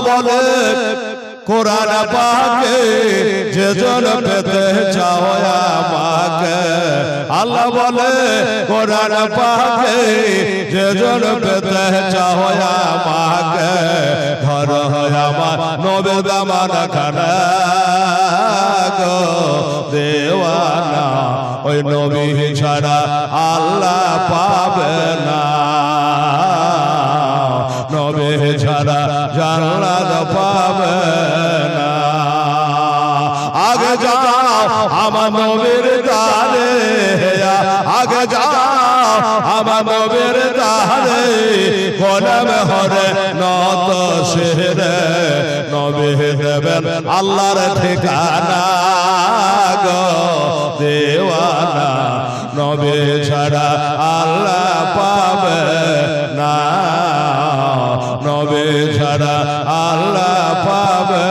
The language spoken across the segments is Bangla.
বলে কোরআন পাকে যেজন পেতে চাও আমাকে, আল্লাহ বলে কোরআন পাকে যেজন পেতে চাও আমাকে, ঘর হয় আমার নবী দামান খানা গো দেওয়ানা, ওই নবী ছাড়া আল্লাহ পাবে না, নবী ছাড়া জান্নাত পাবে না। আগে যাও আমার নবীর দ্বারে, আগে যাও আমার নবীর দ্বারে, গোলাম হরে নত শিরে, নবী দেবেন আল্লাহর ঠিকানা গো দেওয়ানা, নবী ছাড়া আল্লাহ পাবে না, নবী ছাড়া আল্লাহ পাবে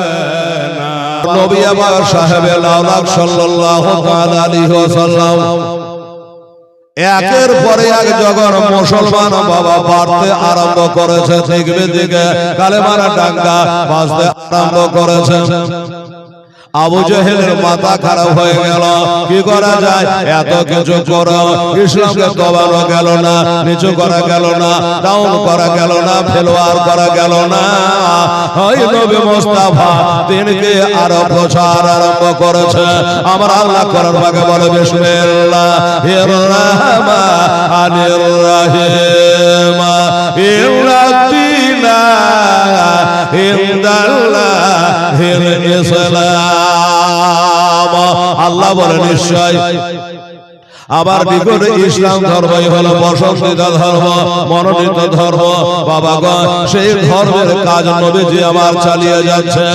না। নবী আমার সাহেবে লাউলাক সাল্লাল্লাহু তাআলা আলাইহি ওয়াসাল্লাম একের পরে এক যখন মুসলমান বাবা বাড়তে আরম্ভ করেছে, দেখবে দিকে কালেমার ডাঙ্গা বাজতে আরম্ভ করেছে, আবু জেহেলের মাথা খারাপ হয়ে গেল। কি করা যায়, এত কিছু করো, ইসলামকে দবানো গেল না, নিচু করা গেল না, ডাউন করা গেল না, ফেলোয়ার করা গেল না। ওই নবী মুস্তাফা দিনকে আরো প্রচার আরম্ভ করেছে। আমার আল্লাহ করার ভাগে বলে বিসমিল্লাহির রহমানির রহিম, ইন্নাদ্দীনা ইনদাল্লাহিল ইসলাম। আল্লাহ বলে নিশ্চয় আবার নিকটে ইসলাম ধর্মই হলো প্রশংসিত ধর্ম, মনোনীত ধর্ম। বাবা গো, সেই ধর্মের কাজ নবীজি আমার চালিয়ে যাচ্ছে।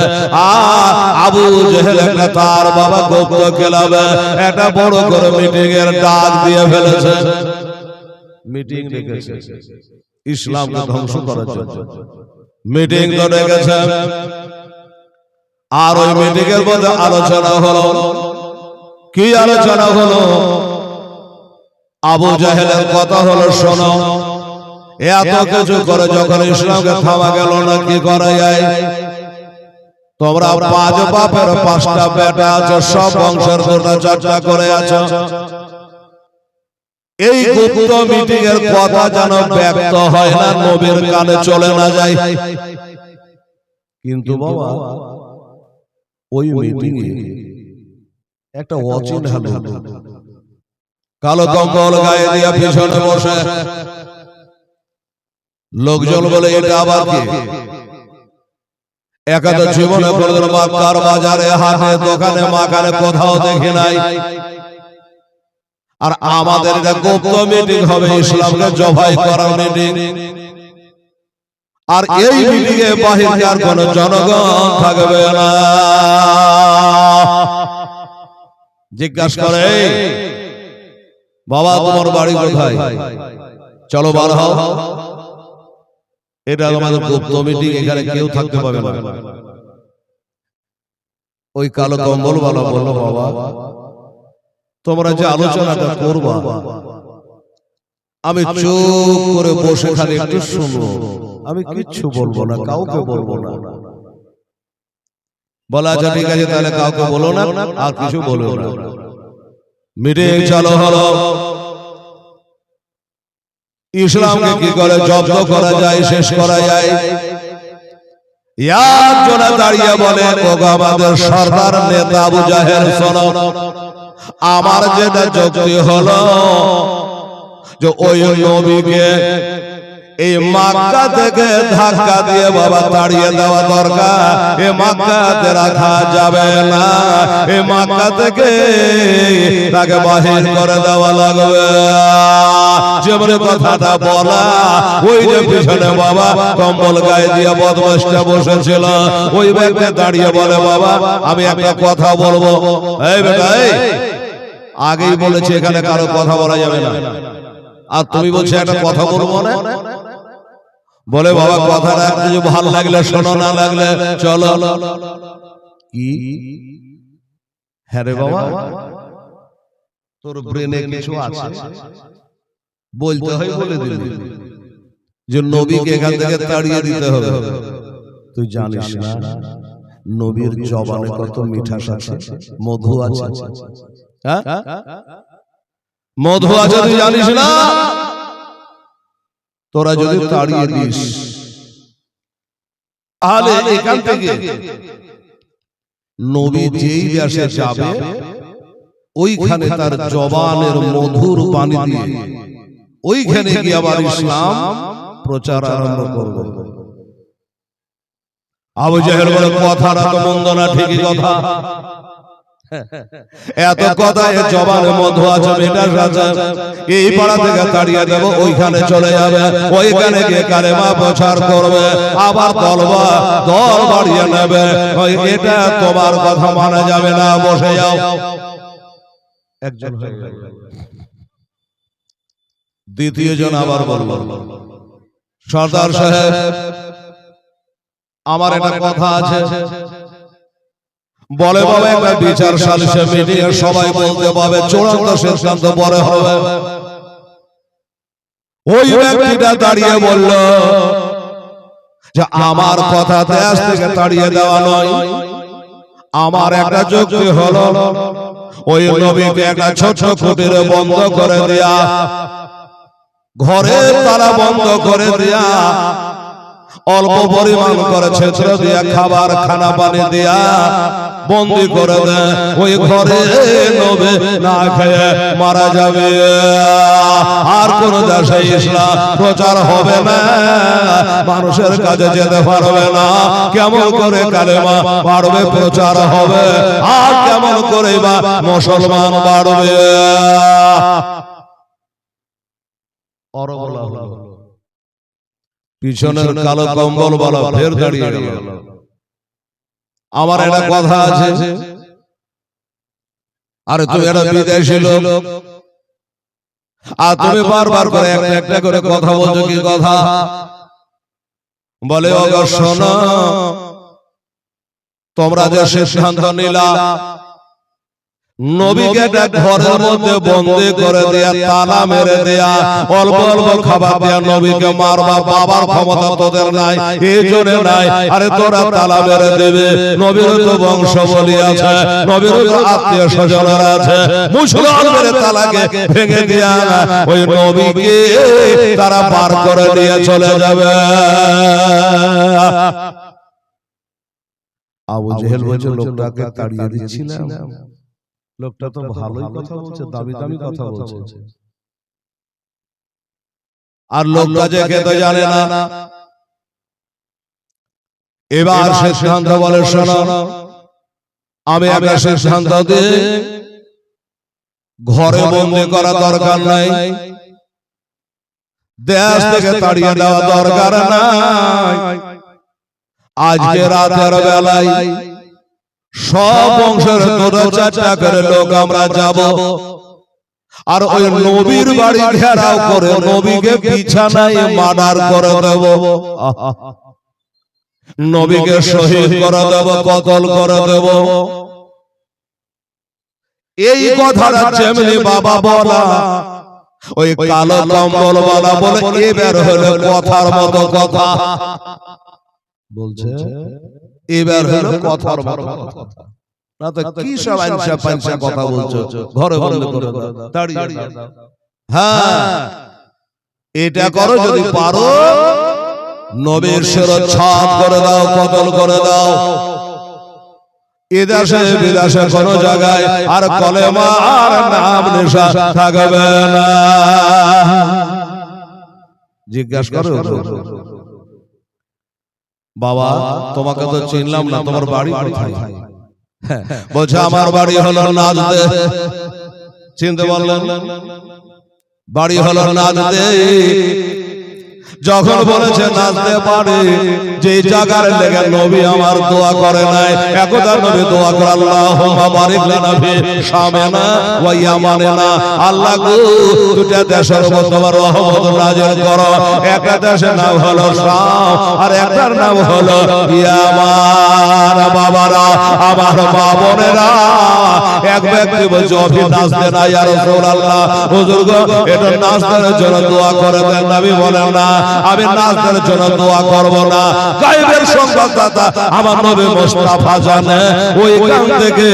আর আবু জেহেল একটা তার বাবা গুপ্ত ক্লাবে একটা বড় করে মিটিং এর ডাক দিয়ে ফেলেছে। মিটিং রেখেছে ইসলামকে ধ্বংস করার জন্য, মিটিং তো রেখেছে। আর ওই মিটিং এর মধ্যে আলোচনা হলো। কি আলোচনা হলো? আবু জাহেলের কথা হলো, শোনো, এত কিছু করে যখন ইসলামকে থামা গেল না, কি করা যায়? তোমরা পাঁচ বাপের পাঁচটা বেটা আছো, সব বংশের দুটা চারটা করে আছো। এই গুপ্ত মিটিং এর কথা যেন ব্যক্ত হয় না, নবীর কানে চলে না যায়। কিন্তু বাবা, ওই মিটিং এ একটা অচিন হলো, কালো কম্বল গায়ে দিয়া পিছনে বসে। লোকজন বলে এটা আবার কি? একাদ জীবনে কোনদিন মক্কার বাজারে, হাটে, দোকানে, মাকানে কোথাও দেখি নাই। আর আমাদের এটা গুপ্ত মিটিং হবে, ইসলামকে জবাই করার মিটিং। আর এই মিটিং এ বাহিরে আর কোন জনগণ থাকবে না। জিজ্ঞাসা করে, বাবা তোমার বাড়ি কোথায়? চলো বার হও। এটা আমাদের গুপ্ত মিটিং, এখানে কেউ থাকতে পারবে না। ওই কালো কম্বল वाला বলল, বাবা তোমরা যে আলোচনাটা করবা, আমি চুপ করে বসে খালি একটু শুনবো, আমি কিচ্ছু বলবো না, কাউকে বলবো না। বলা আচ্ছা ঠিক আছে, তাহলে কাউকে বলো না, আর কিছু বলো না। মিটিং চালু হলো। ইসলামকে কি করে জব্দ করা যায়, শেষ করা যায়? একজনে দাঁড়িয়ে বলে, ওগো আমাদের সর্দার নেতা আবু জাহেল, শোনো, আমার যেটা যুক্তি হলো যে ওই নবীকে এই মক্কা থেকে ধাক্কা দিয়ে বাবা তাড়িয়ে দেওয়া দরকার। এ মক্কাতে রাখা যাবে না, এ মক্কা থেকে তাকে বাহির করে দেওয়া লাগবে। যেমন কথাটা বলা, ওই যে পিছনে বাবা কম্বল গায়ে দিয়ে বদমাশটা বসেছিল, ওই ব্যক্তি দাঁড়িয়ে বলে, বাবা আমি একটা কথা বলবো। এই বেটা, এই আগেই বলেছি এখানে কারো কথা বলা যাবে না, আর তুমি বলছো একটা কথা বলবো না। বলে, বাবা কথাটা কিছু ভালো লাগলে শোনো, না লাগলে চলো। কি? হ্যাঁ রে বাবা, তোর ব্রেনে কিছু আছে, বলতে হয় বলে দিলি যে নবীকে এখান থেকে তাড়িয়ে দিতে হবে। তুই জানিস না নবীর জবানে কত মিঠাস আছে, মধু আছে। হ্যাঁ, মধু আছে, তুই জানিস না? তোরা যদি তাড়িয়ে দিস তাহলে এখান থেকে নবী যেই দেশে যাবে ওইখানে তার জবানের মধুর বাণী দিয়ে ওইখানে গিয়ে আবার ইসলাম প্রচার আরম্ভ করবে। আবু জাহেল বলে কথাটা তো মন্দ না, ঠিকই কথা। এত কথা এ জবানে মধু আছে, মিঠাস আছে, এই পাড়া থেকে তাড়িয়ে দেব, ওইখানে চলে যাবে, ওইখানে গিয়ে কালেমা প্রচার করবে, আবার দল বাড়িয়ে নেবে। এটা তোমার কথা মানা যাবে না, বসে যাও। একজন হয়ে গেল, দ্বিতীয় জন আবার বলল, সর্দার সাহেব আমার একটা কথা আছে। বলে বাবা একটা বিচার সালিশে মিটিয়ে সবাই বলতে পাবে, চূড়ান্ত সিদ্ধান্ত পরে হবে। ওই ব্যক্তিটা দাঁড়িয়ে বলল যে আমার কথা দেশ থেকে তাড়িয়ে দেওয়া নয়, আমার একটা যুক্তি হলো ওই নবীকে একটা ছোট কুটিরে বন্ধ করে দেয়া, ঘরে তালা বন্ধ করে দেয়া, অল্প পরিমাণ করে ছেত্র দিয়া, খাবার খানা পানি দিয়া বন্দি করে দেয়, ওই ঘরে নবী না খেয়ে মারা যাবে। আর কোন দেশে ইসলাম প্রচার হবে না, মানুষের কাছে যেতে পারবে না। কেমন করে কালেমা বাড়বে, প্রচার হবে, আর কেমন করে বা মুসলমান বাড়বে। পিছনের কালো কম্বল বলা ফের দাঁড়িয়ে গেল। আমার একটা কথা আছে, আরে তুমি একটা বিদেশি লোক, আর তুমি বারবার করে একটা একটা করে কথা বলছো, কি কথা? বলে ওগো শোনো, তোমরা যে সিদ্ধান্ত নিলা নবীকে একটা ঘরের মধ্যে বন্দি করে দেয়া, তালা মেরে দেয়া, অল্প অল্প খাবার দেয়া, নবীকে মারবা, বাবার ক্ষমতা তোদের নাই, এই জন্য নাই। আরে তোরা তালা মেরে দেবে, নবীর তো বংশ বলি আছে, নবীর তো আত্মীয় স্বজনেরা আছে, মুসলমানদের তালাকে ভেঙে দেয়া, ওই নবীকে তারা পার করে দিয়ে চলে যাবে। আবু জেহেল বলছে, লোকটাকে তাড়িয়ে দিয়েছিলাম, লোকটা তো ভালোই কথা বলছে, দামি দামি কথা বলছে, আর লোকটা যে খেতে জানে না। এবার সিদ্ধান্ত বলে, শোনো আমি একটা সিদ্ধান্ত দিই, ঘরে বন্দি করা দরকার নাই, দেশ থেকে তাড়িয়ে দেওয়া দরকার নাই। আজকে রাতের বেলায় সব বংশের চারটা করে লোক আমরা যাব, আর ওই নবীর বাড়ি ঘেরাও করে নবীকে বিছানায় মার্ডার করে দেব, নবীকে শহীদ করে দেব, কতল করে দেব। এই কথাটা যেমনি বাবা বলা, ওই কালো কম্বল বলা বলে এবার হলো কথার মতো কথা বলছে, এবার হলো কথার মতো কথা। না তো কি সব আনসা পানসা কথা বলছো, ঘরে বন্ধ করে দাও, তাড়িয়ে দাও। হ্যাঁ, এটা করো, যদি পারো নবীর শিরচ্ছেদ করে দাও, কতল করে দাও। এদেশে বিদেশে কোন জায়গায় আর কলেমা আর নাম নেশা থাকবে না। জিজ্ঞাসা করো, বাবা তোমাকে তো চিনলাম না, তোমার বাড়ি কোথায়? বলছে আমার বাড়ি হলো নাজদে। চিনতে পারলেন? বাড়ি হলো নাজদে। যখন বলেছে নাজদে পারে, যে জায়গার লেগে নবী আমার দোয়া করে নাই, একদা নবী দোয়া করে, আল্লাহুম্মা বারিক লানা ফি শামিনা ওয়া ইয়ামানিনা, আল্লাহ গো দুটা দেশের মধ্যে তোমার রহমত নাযিল করো। একটা দেশের নাম হলো শাম, আর একটার নাম হলো ইয়ামান। বাবারা, আমার মা বোনেরা, এক ব্যক্তি বলছে অভি নাচতে না ইয়া রাসূলুল্লাহ, হুজুর গো এটা নাচদের জন্য দোয়া করে দেন। নবী বলেন না, আমি নাচদের জন্য দোয়া করব না। গায়বের সংবাদদাতা আমার নবী মুস্তাফা জানে ওইখান থেকে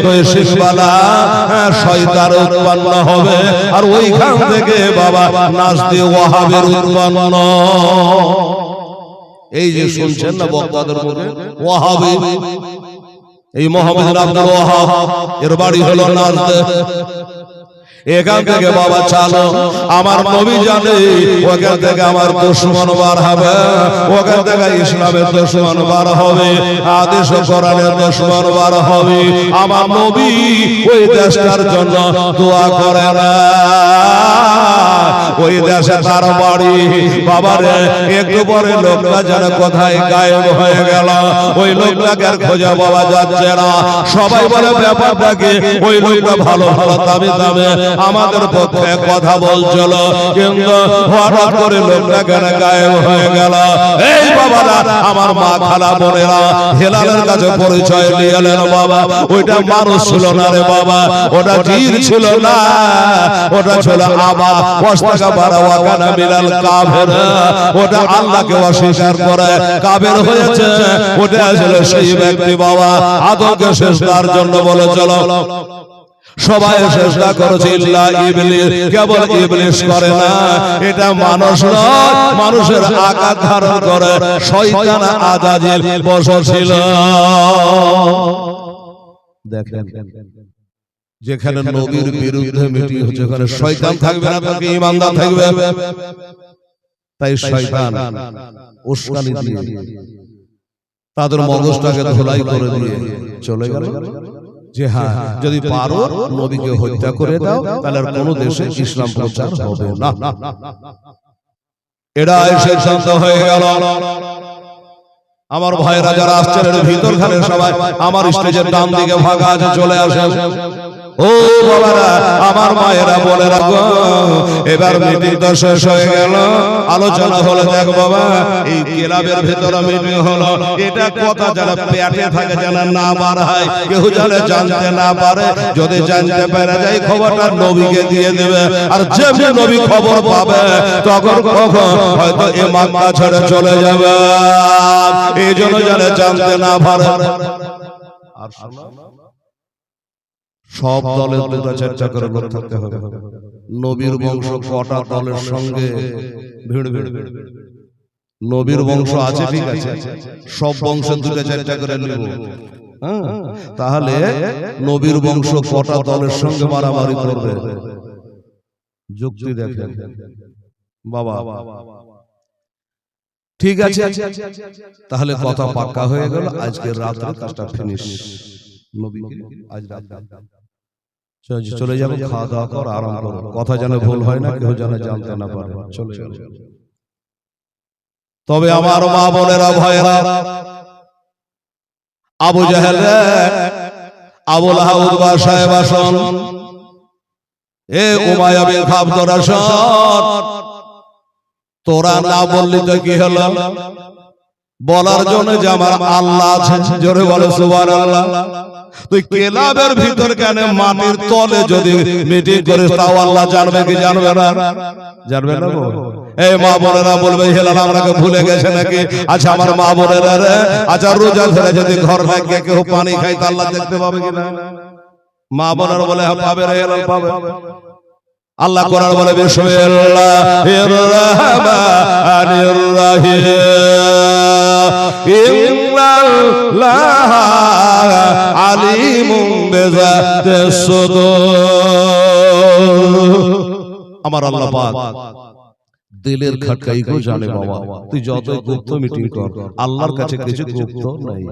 ওই শিশবালা শয়তান উৎপন্ন হবে, আর ওইখান থেকে বাবা নাচতে ওয়াহাবের উৎপন্ন। এই যে শুনছেন না বক্তাদের মুখে ওয়াহাবি, এই মোহাম্মদ আব্দুল ওয়াহাব এর বাড়ি হলো নাজদে। এখান থেকে বাবা চালো আমার নবী জানে ওখান থেকে আমার দুশমন বার হবে, ওখান থেকে ইসলামের দুশমন বার হবে, আদেশ কোরআনের দুশমন বার হবে। আমার নবী ওই দেশটার জন্য দোয়া করে না। ওই দেশে তার বাড়ি বাবারে, একটু পরে লোকটা যেন কোথায় গায়েব হয়ে গেল, ওই লোকটাকে আর খোঁজা পাওয়া যাচ্ছে না। সবাই বলে ব্যাপারটাকে ওই লোকটা ভালো ভালো দামে দামে আমাদের পক্ষে কথা বলছিল, কিন্তু হঠাৎ করে লোকটা কেন গায়েব হয়ে গেল। এই বাবারা আমার মা খালা বোনেরা হেলালের কাছে পরিচয় নিয়ে এলেন। বাবা ওইটা মানুষ ছিল না রে বাবা, ওটা জিন ছিল না, ওটা ছিল আবা ওয়াস্তাকা বারা ওয়া কানা মিনাল কাফির। ওটা আল্লাহকে অস্বীকার করে কাফের হয়েছে। ওটা ছিল সেই ব্যক্তি বাবা আদমকে শেষদার জন্য বলে চলো, সবাই চেষ্টা করেছে ইল্লা ইবলিস, কেবল ইবলিস করে না। এটা মানুষ নয়, মানুষের আকার ধারণ করে শয়তান আজাজিল বসেছিল। দেখেন যেখানে নবীর বিরুদ্ধে মিটিং হচ্ছে ওখানে শয়তান থাকবে না, তাকে ঈমানদার থাকবে। তাই শয়তান উস্কানি দিয়ে তাদের মগজটাকে ধোলাই করে দিয়ে চলে গেল যে হ্যাঁ যদি পারো নবীকে হত্যা করে দাও তাহলে আর কোনো দেশে ইসলাম প্রচার হবে না। এরা সিদ্ধান্ত হয়ে গেল। আমার ভাইরা যারা আসছেন এর ভিতর খানে সবাই আমার স্টেজের ডান দিকে ভাগা আছে, চলে আসে। ও বাবারা আমার মায়েরা বলে রাখো, এবার মিটিং তো শেষ হয়ে গেল, আলোচনা হলো। দেখ বাবা এই ক্লাবের ভেতরে মিটিং হলো, এটা কথা যারা পেটে থাকে যেন না বাড়ায়, কেউ যেন জানতে না পারে। যদি জানতে পারে যায় খবরটা নবীকে দিয়ে দেবে, আর যে নবী খবর পাবে তখন কখন হয়তো এ মক্কা ছেড়ে চলে যাবে। এই জন্য যেন জানতে না পারে। আর সব দলের দুটা চারটা করে লোক থাকতে হবে। নবীর বংশ কটা দলের সঙ্গে ভিড় ভিড়, নবীর বংশ আছে ঠিক আছে, সব বংশ দুটা চারটা করে নেব। তাহলে নবীর বংশ কটা দলের সঙ্গে মারামারি করবে? যুক্তি দেখেন বাবা। ঠিক আছে, তাহলে কথা পাক্কা হয়ে গেল। আজকের রাতে কাজটা ফিনিশ। নবী আজ রাতে চলে যাবো, খাওয়া দাওয়া কর, আরাম করো। কথা যেন ভুল হয় না, কেউ যেন জানতে না পারে। চলে যাবো। তবে আমার মা বোনেরা ভয়েরা, আবু জাহেল আবু লাহাব উতবা সাহেব আসন, এ উমাইয়া বিন খাব তোরা শোন, তোরা না বললি তো কি হলো? বলার জন্য যে আমার আল্লাহ আছে, জোরে বলে সুবহানাল্লাহ। তুই ক্লাবের ভিতর কেন মাটির তলে যদি মিটিং করিস তাও আল্লাহ জানবে কি জানবে না? জানবে না। এই মা বোনেরা বলবে হেলাল আমাকে ভুলে গেছে নাকি? আচ্ছা আমার মা বোনেরা রে, আচ্ছা রোজা ধরে যদি ঘর থেকে কেউ পানি খায় তা আল্লাহ দেখতে পাবে কিনা? মা বোনেরা বলে হ্যাঁ পাবে রে, হেলাল পাবে। আল্লাহ কোরআন বলে বিসমিল্লাহির রহমানির রহিম, ইন্নাল্লাহ আলিমুম বিযাতিস সুদূর। আমার আল্লাহ পাক দিলের খটকাই কো জানে বাবা। তুই যতই গুপ্ত মিটিং কর, আল্লাহর কাছে কিছু গুপ্ত নাই।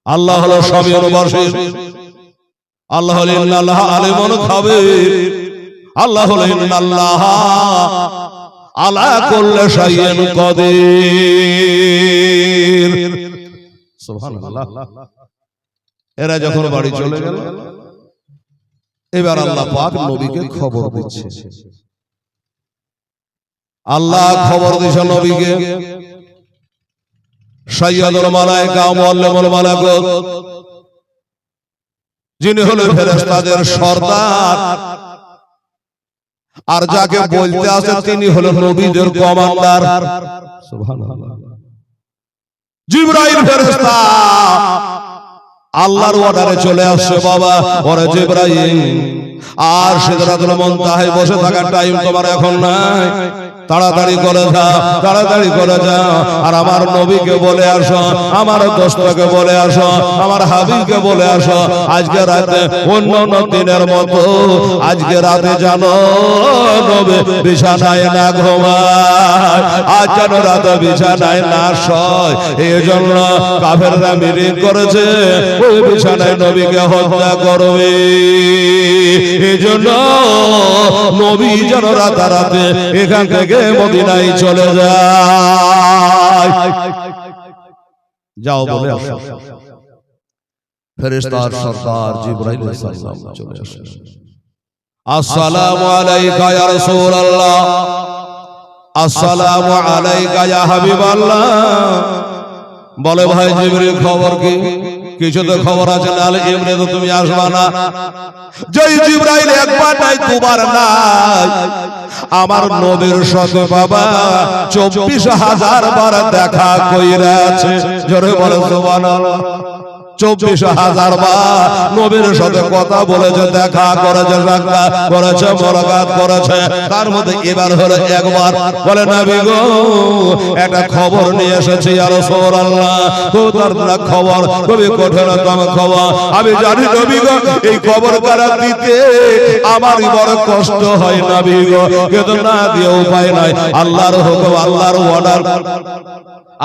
আল্লাহ হলো সবির বাসির, আল্লাহ হলো ইন্নাল্লাহ আলিমুন খাবীর, আল্লাহ হলো ইন্নাল্লাহ আলা কুল্লি শাইইন কাদির। সুবহানাল্লাহ। এরা যখন বাড়ি চলে গেল, এবার আল্লাহ পাক নবীকে খবর দিচ্ছে। আল্লাহ খবর দিয়েছে নবীকে, সাইয়্যিদুল মালায়েকা মুআল্লিমুল মালাকুত, যিনি হলেন ফেরেশতাদের সর্দার, আর যাকে বলতে আসে তিনি হলেন নবীদের কমান্ডার। সুবহানাল্লাহ। জিবরাইল ফেরেশতা আল্লাহর অর্ডারে চলে আসছে, বাবা ওরে জিবরাইল, আর সিদরাতুল মুনতাহায় বসে থাকার টাইম তোমার এখন নাই, তাড়াতাড়ি করে যাও, তাড়াতাড়ি করে যাও, আর আমার নবীকে বলে আসো, আমার দোস্তকে বলে আসো, আমার হাবিবকে বলে আসো, আজকে রাতে অন্য দিনের মতো আজকে রাতে জানো নবী বিছানায় না ঘুমায়, আজ যেন রাতে বিছানায় না শয়। এই জন্য কাফেররা মিটিং করেছে ওই বিছানায় নবীকে হত্যা করবে। এই জন্য নবী যেন রাতারাতে এখান থেকে মদিনায় চলে যায়। যাও বলে আসো। ফেরেশতার সরদার জিবরাইল আলাইহিস সালাম চলে আসেন। আসসালামু আলাইকা ইয়া রাসূলুল্লাহ, আসসালামু আলাইকা ইয়া হাবিবাল্লাহ। বলে ভাই জিবরিল খবর কি? কিছু তো খবর আছে, নালে এমনি তো তুমি আসবা না। যেই জিবরাইল একবার নাই দুবার নাই, আমার নবীর সাথে বাবা 24,000 বার দেখা কইরাছে। জোরে বলে সুবহানাল্লাহ। 24,000 বার নবীর সাথে কথা বলেছে, দেখা করেছে, সাক্ষাৎ করেছে, মোলাকাত করেছে। তার মধ্যে এবার হলো একবার। বলে নবী গো, একটা খবর নিয়ে এসেছি ইয়া রাসূলুল্লাহ। তার খবর খুবই কঠিনতম খবর। আমি জানি নবী গো, এই খবর কারা দিতে আমার বড় কষ্ট হয় নবী গো, কিন্তু না দিয়ে উপায় নাই। আল্লাহর হুকুম, আল্লাহর অর্ডার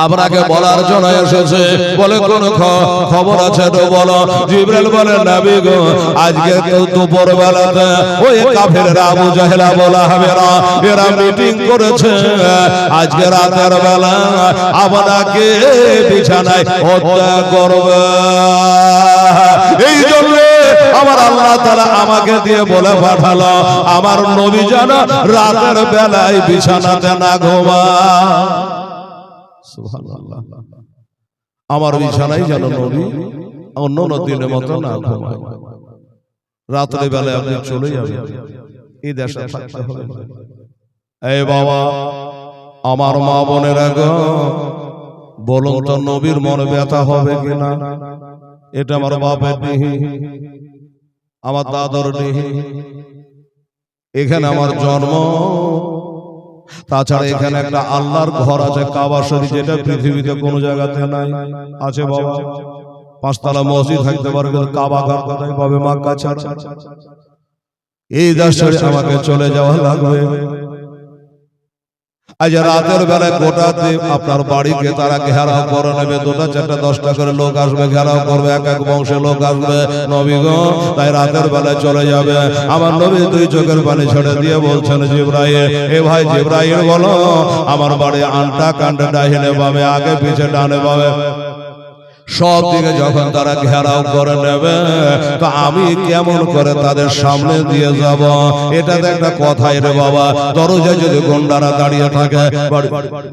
আপনাকে বলার জন্য এসেছে। বলে কোন খবর আছে তো বলো। জিবরাইল বলে নবী গো, আজকে তো দুপুর বেলাতে ওই কাফেররা আবু জাহেল বলা হবে না, এরা মিটিং করেছে আজকে রাতের বেলা আপনাকে বিছানায় হত্যা করবে। এই জন্য আমার আল্লাহ তাআলা আমাকে দিয়ে বলে পাঠালো, আমার নবী যেন রাতের বেলায় বিছানাতে না ঘুমায়। সুবহানাল্লাহ। আমার বিছানায় যেন নবী অন্য দিনের মতো না ঘুমায়। রাতের বেলায় আপনি চলে যাবেন, এই দেশে থাকতে হবে। এই বাবা, আমার মা বোনেরা গো, বলুন তো নবীর মনে ব্যথা হবে কিনা? এটা আমার বাপের দেহি, আমার দাদার দেহি, এখানে আমার জন্ম। তাছাড়া এখানে একটা আল্লাহর ঘর আছে কাবা শরীফ, যেটা পৃথিবীতে কোনো জায়গাতে নাই। আছে বাবা, 5 তলা মসজিদ থাকতে পারে, কিন্তু কাবা ঘর কোথায় পাবে? মক্কা ছাড়া। এই দেশে আমাকে চলে যাওয়া লাগবে। আজ রাতের বেলায় গোটাতে আপনার বাড়িকে তারা ঘেরাও করে নেবে, 2টা 4টা 10টা করে লোক আসবে, ঘেরাও করবে, এক এক বংশের লোক আসবে। নবী গো, তাই রাতের বেলায় চলে যাবে। আমার নবী 2 চোখের পানি ছেড়ে দিয়ে বলছেন, জিবরাইল, এ ভাই জিবরাইল বলো, আমার বাড়ি আনটা কান্ডে ডাহিনে বামে, আগে পিছে ডানে বামে, সব দিকে যখন তারা ঘেরাও করে নেবে, তো আমি কেমন করে তাদের সামনে দিয়ে যাব? এটাতে একটা কথাই রে বাবা। দরজায় যদি গন্ডারা দাঁড়িয়ে থাকে,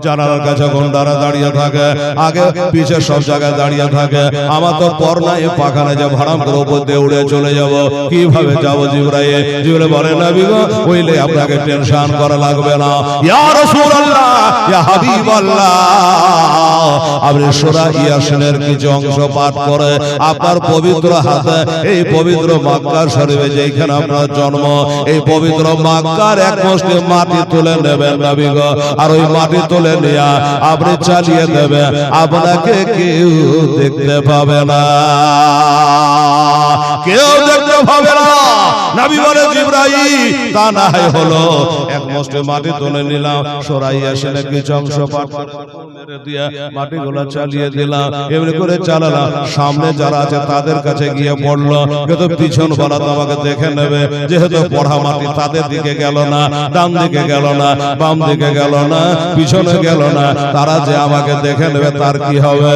জানালার কাছে গন্ডারা দাঁড়িয়ে থাকে, আগে পিছে সব জায়গায় দাঁড়িয়ে থাকে, আমার তো পর নাই, পাখানে যে ভাড়াম করে উপর দিয়ে উড়ে চলে যাব, কিভাবে যাব? জিবরাইল জিবরাইল বলে নবী গো, ওইলে আপনাকে টেনশন করা লাগবে না। ইয়া রাসূলুল্লাহ, ইয়া হাবিবাল্লাহ, আপনি সূরা ইয়াসিনের কিছু অংশ পাঠ করে আপনার পবিত্র হাতে এই পবিত্র মক্কা শরীফে যেখানে আপনার জন্ম, এই পবিত্র মক্কার এক মুষ্টি মাটি তুলে নেবেন নবী গো, আর ওই মাটি তুলে নিয়ে আপনি চালিয়ে দেবেন, আপনাকে কেউ দেখতে পাবে না, কেউ দেখতে পাবে না। নবী বলে জিবরাইল, তা না হয় হলো, এক মুষ্টি মাটি তুলে নিলাম, সূরা ইয়াসিনের কিছু অংশ পাঠ করে মেরে দিয়ে মাটিগুলো চালিয়ে দিলাম, এমনি করে চালালাম, সামনে যারা আছে তাদের কাছে গিয়ে পড়লো, কিন্তু পিছন বলা তো আমাকে দেখে নেবে, যেহেতু পড়া মাটি তাদের দিকে গেল না, ডান দিকে গেল না, বাম দিকে গেল না, পিছনে গেল না, তারা যে আমাকে দেখে নেবে তার কি হবে?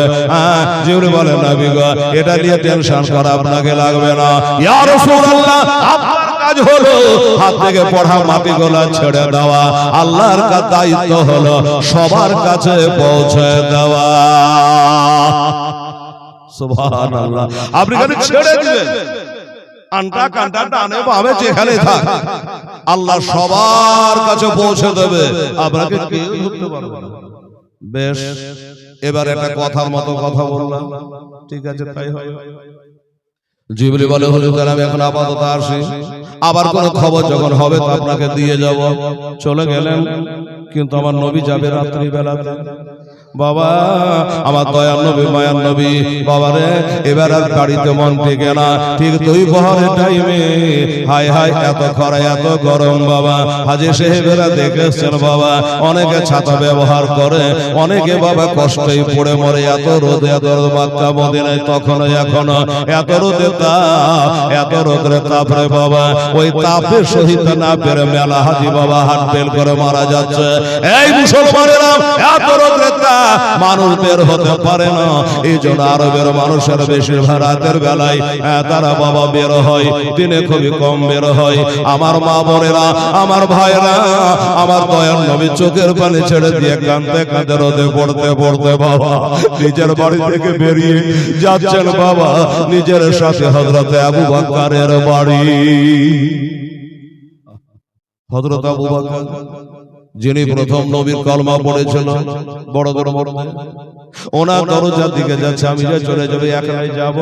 জিবরাইল বলে নবী গো, এটা নিয়ে টেনশন করা আপনাকে লাগবে না। ইয়া রাসূলুল্লাহ, আপনার কাজ হলো হাত থেকে পড়া মাটিগুলো ছেড়ে দেওয়া, আল্লাহর দায়িত্ব হলো সবার কাছে পৌঁছে দেওয়া। সুবহানাল্লাহ। আপনি কেন ছেড়ে দিবেন? আন্টা কান্টা ডানে বামে যেখানে থাক আল্লাহ সবার কাছে পৌঁছে দেবে, আপনাকে কেউ ধরতে পারবে না। বেশ, এবার একটা কথার মতো কথা বললাম, ঠিক আছে তাই হয়। জিবরিল বলে হুজুর আমি এখন আপাতত আসি, আবার কোন খবর যখন হবে তো আপনাকে দিয়ে যাব। চলে গেলেন, কিন্তু আমার নবী যাবে রাত্রি বেলাতে। বাবা আমার দয়ার নবী মায়ার নবী বাবা রে, এবার আর গাড়িতে মন টেকে না। ঠিক দুই প্রহরের টাইমে হায় হায় এত খরা এত গরম বাবা, হাজী সাহেবেরা দেখেছেন বাবা অনেকে ছাতা ব্যবহার করে, অনেকে বাবা কষ্টই পড়ে মরে, এত রোদে এত মক্কা মদিনায় তখন এখনো এত রোদে তাপ, এত রোদের তাপ রে বাবা, ওই তাপের সহিত না পেরে মেলা হাজী বাবা হাত ফেল করে মারা যাচ্ছে। এই মুসলমানেরা এত রোদের তাপ মানুষ বের হতে পারে না, এই জন্য আরবের মানুষের বেশিরভাগ রাতের বেলায় তারা বাবা বের হয়, দিনে খুবই কম বের হয়। আমার মা বোনেরা আমার ভাইরা আমার দয়ার নবী চোখের পানি ছেড়ে দিয়ে কাঁদতে কাঁদতে রোদে পড়তে পড়তে বাবা নিজের বাড়ি থেকে বেরিয়ে যাচ্ছেন বাবা নিজের সাথে হযরত আবু বকরের বাড়ি। হযরত আবু বকর যিনি প্রথম নবীর কলমা পড়েছিল, বড় বড় বড় ওনার দরজার দিকে যাচ্ছে, আমি যে চলে যাবে একাই যাব,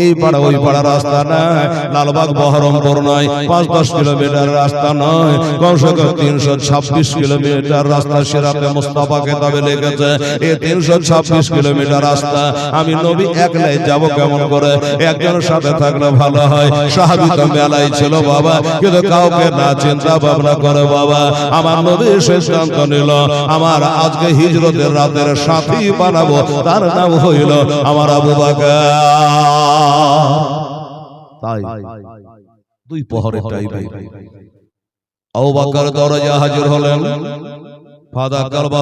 এই পাড়া ওই পাড়া রাস্তা নয়, লালবাগ বহরমপুর নয়, 5-10 কিলোমিটার রাস্তা নয়, কমসে কম 326 কিলোমিটার রাস্তা সিরাতে মুস্তাফা কিতাবে লিখেছে। এই 326 কিলোমিটার রাস্তা আমি নবী একলাই যাব কেমন করে? একজনের সাথে থাকলে ভালো হয়। সাহাবী তো মেলাই ছিল বাবা, কিন্তু কাউকে না চিন্তা ভাবনা করে বাবা আমার নবী সিদ্ধান্ত নিল আমার আজকে হিজরতের রাতের সাথী বানাবো, তার নাম হইল আমার আবু বকর। তাই দুই প্রহরের টাইমে আবু বকর দরজা হাজির হলেন। ফাদা কালবা